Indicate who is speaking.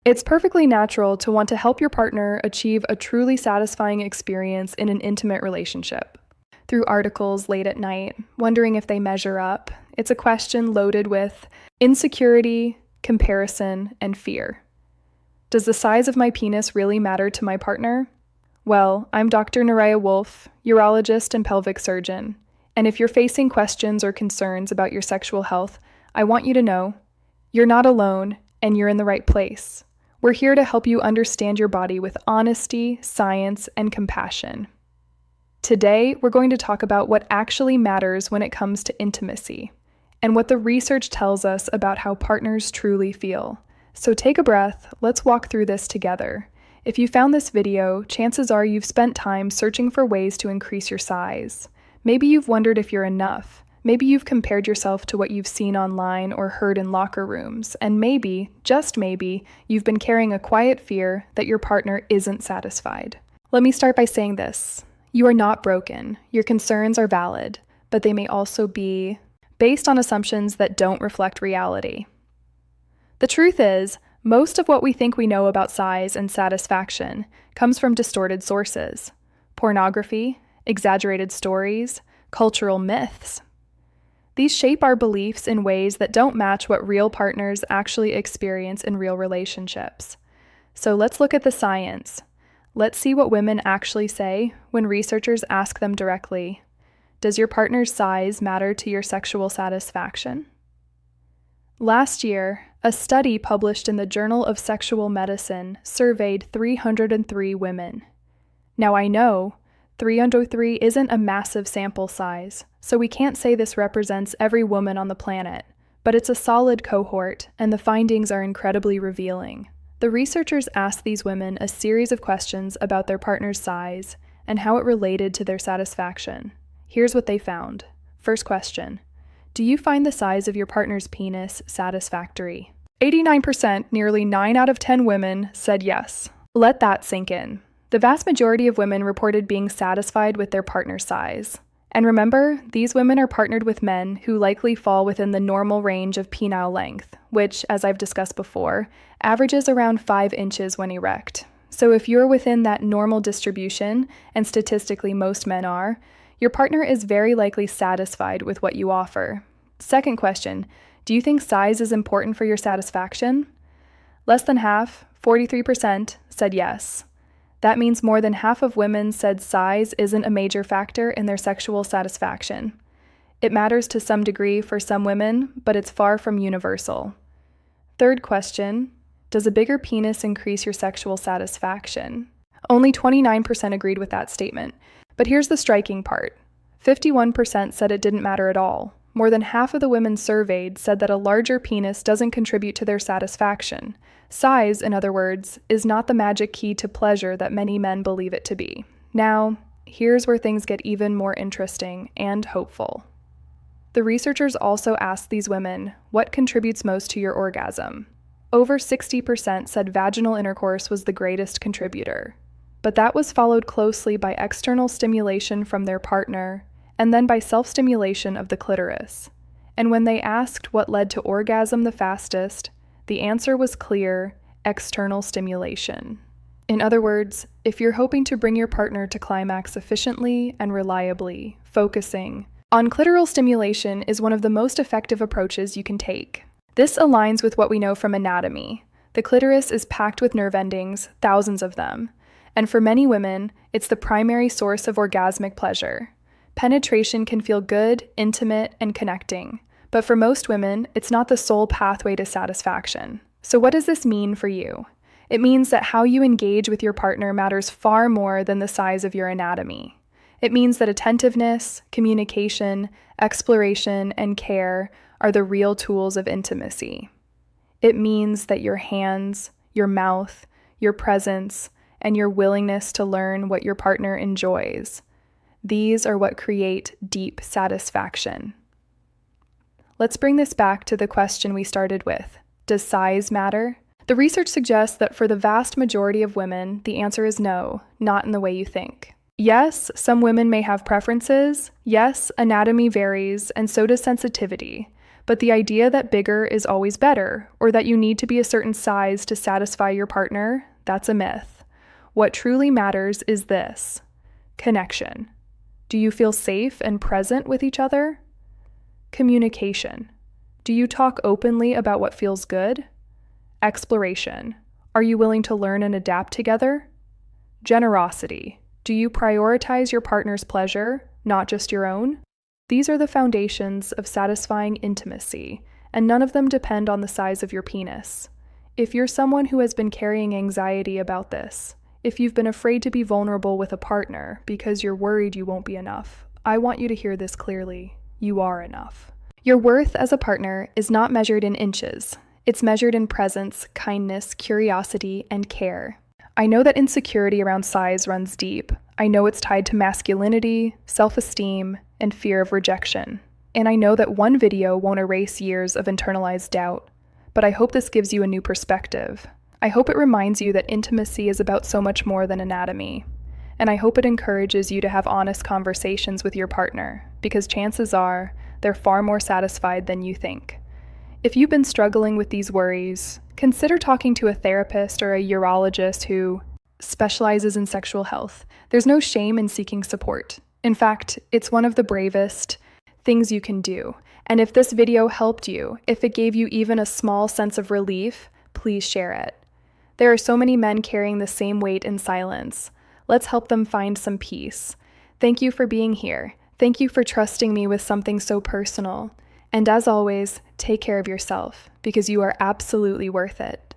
Speaker 1: It's perfectly natural to want to help your partner achieve a truly satisfying experience in an intimate relationship. Through articles late at night, wondering if they measure up, it's a question loaded with insecurity, comparison, and fear. Does the size of my penis really matter to my partner? Well, I'm Dr. Naraya Wolf, urologist and pelvic surgeon, and if you're facing questions or concerns about your sexual health, I want you to know you're not alone and you're in the right place. We're here to help you understand your body with honesty, science, and compassion. Today, we're going to talk about what actually matters when it comes to intimacy, and what the research tells us about how partners truly feel. So take a breath, let's walk through this together. If you found this video, chances are you've spent time searching for ways to increase your size. Maybe you've wondered if you're enough. Maybe you've compared yourself to what you've seen online or heard in locker rooms, and maybe, just maybe, you've been carrying a quiet fear that your partner isn't satisfied. Let me start by saying this. You are not broken. Your concerns are valid, but they may also be based on assumptions that don't reflect reality. The truth is, most of what we think we know about size and satisfaction comes from distorted sources: pornography, exaggerated stories, cultural myths. These shape our beliefs in ways that don't match what real partners actually experience in real relationships. So let's look at the science. Let's see what women actually say when researchers ask them directly, does your partner's size matter to your sexual satisfaction? Last year, a study published in the Journal of Sexual Medicine surveyed 303 women. Now I know 303 isn't a massive sample size, so we can't say this represents every woman on the planet, but it's a solid cohort, and the findings are incredibly revealing. The researchers asked these women a series of questions about their partner's size and how it related to their satisfaction. Here's what they found. First question: do you find the size of your partner's penis satisfactory? 89%, nearly 9 out of 10 women, said yes. Let that sink in. The vast majority of women reported being satisfied with their partner's size. And remember, these women are partnered with men who likely fall within the normal range of penile length, which, as I've discussed before, averages around 5 inches when erect. So if you're within that normal distribution, and statistically most men are, your partner is very likely satisfied with what you offer. Second question: do you think size is important for your satisfaction? Less than half, 43%, said yes. That means more than half of women said size isn't a major factor in their sexual satisfaction. It matters to some degree for some women, but it's far from universal. Third question: does a bigger penis increase your sexual satisfaction? Only 29% agreed with that statement. But here's the striking part. 51% said it didn't matter at all. More than half of the women surveyed said that a larger penis doesn't contribute to their satisfaction. Size, in other words, is not the magic key to pleasure that many men believe it to be. Now, here's where things get even more interesting and hopeful. The researchers also asked these women, what contributes most to your orgasm? Over 60% said vaginal intercourse was the greatest contributor. But that was followed closely by external stimulation from their partner, and then by self-stimulation of the clitoris. And when they asked what led to orgasm the fastest, the answer was clear: external stimulation. In other words, if you're hoping to bring your partner to climax efficiently and reliably, focusing on clitoral stimulation is one of the most effective approaches you can take. This aligns with what we know from anatomy. The clitoris is packed with nerve endings, thousands of them. And for many women, it's the primary source of orgasmic pleasure. Penetration can feel good, intimate, and connecting. But for most women, it's not the sole pathway to satisfaction. So what does this mean for you? It means that how you engage with your partner matters far more than the size of your anatomy. It means that attentiveness, communication, exploration, and care are the real tools of intimacy. It means that your hands, your mouth, your presence, and your willingness to learn what your partner enjoys. These are what create deep satisfaction. Let's bring this back to the question we started with. Does size matter? The research suggests that for the vast majority of women, the answer is no, not in the way you think. Yes, some women may have preferences. Yes, anatomy varies, and so does sensitivity. But the idea that bigger is always better, or that you need to be a certain size to satisfy your partner, that's a myth. What truly matters is this: connection. Do you feel safe and present with each other? Communication. Do you talk openly about what feels good? Exploration. Are you willing to learn and adapt together? Generosity. Do you prioritize your partner's pleasure, not just your own? These are the foundations of satisfying intimacy, and none of them depend on the size of your penis. If you're someone who has been carrying anxiety about this, if you've been afraid to be vulnerable with a partner because you're worried you won't be enough, I want you to hear this clearly. You are enough. Your worth as a partner is not measured in inches. It's measured in presence, kindness, curiosity, and care. I know that insecurity around size runs deep. I know it's tied to masculinity, self-esteem, and fear of rejection. And I know that one video won't erase years of internalized doubt. But I hope this gives you a new perspective. I hope it reminds you that intimacy is about so much more than anatomy. And I hope it encourages you to have honest conversations with your partner, because chances are they're far more satisfied than you think. If you've been struggling with these worries, consider talking to a therapist or a urologist who specializes in sexual health. There's no shame in seeking support. In fact, it's one of the bravest things you can do. And if this video helped you, if it gave you even a small sense of relief, please share it. There are so many men carrying the same weight in silence. Let's help them find some peace. Thank you for being here. Thank you for trusting me with something so personal. And as always, take care of yourself, because you are absolutely worth it.